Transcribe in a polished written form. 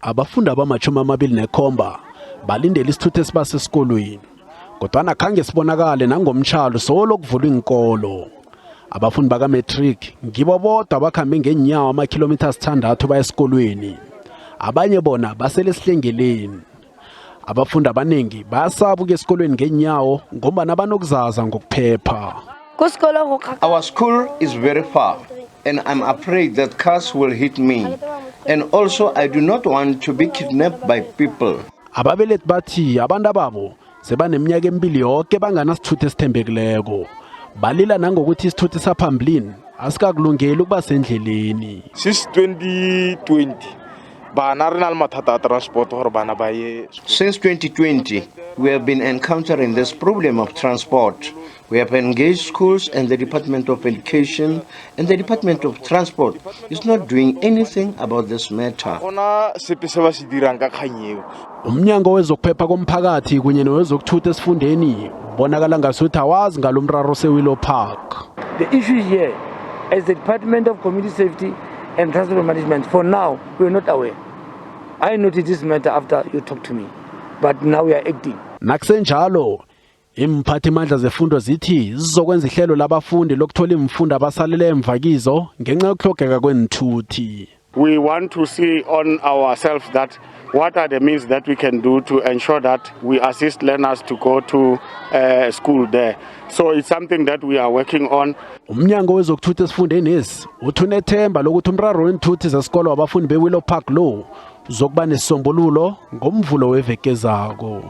Abafundi abama-27 balindele isithuthi esibasa esikolweni. Kodwa akhange sibonakale nangomtshalo solo kuvulwa iinkolo. Abafundi baka-matric ngibo bodwa bakhambe ngenyawo ama-kilometers 6 baya esikolweni. Abanye bona basele esihlengeleni. Abafundi abaningi bayasaba ukuya esikolweni ngenyawo ngombana banokuzaza ngokuphepha. Our school is very far and I'm afraid that cars will hit me. And also I do not want to be kidnapped by people. Ababelethi bathi abantu babo sebaneminyaka emibili yonke banganasithuthi esithembekileko. Balila nangokuthi isithuthi saphambilini asikakulungeli ukuba sendleleni. Since 2020 Since 2020, we have been encountering this problem of transport. We have engaged schools and the Department of Education, and the Department of Transport is not doing anything about this matter. Umnyango wezokuphepha komphakathi kunye nowezokuthutha esifundeni bonakala ngasuthi awazi ngalomraro se-Willow Park. The issue here is the Department of Community Safety and Transport Management. For now, we are not aware. I noticed this matter after you talked to me, but now we are acting. Nakusenjalo, imphathimandla zefundo zithi zizokwenza ihlelo labafundi lokuthola imfundo abasalele emva kizo ngenxa yokuhlogeka kwenthuthi. We want to see on ourselves that what are the means that we can do to ensure that we assist learners to go to school there. So it's something that we are working on. Umnyango wezokuthutha esifundeni esi uthunethemba lokuthi umraro wenthuthi zesikolo wabafundi be-Willow Park lo uzokuba nesisombululo ngomvulo weveke zako.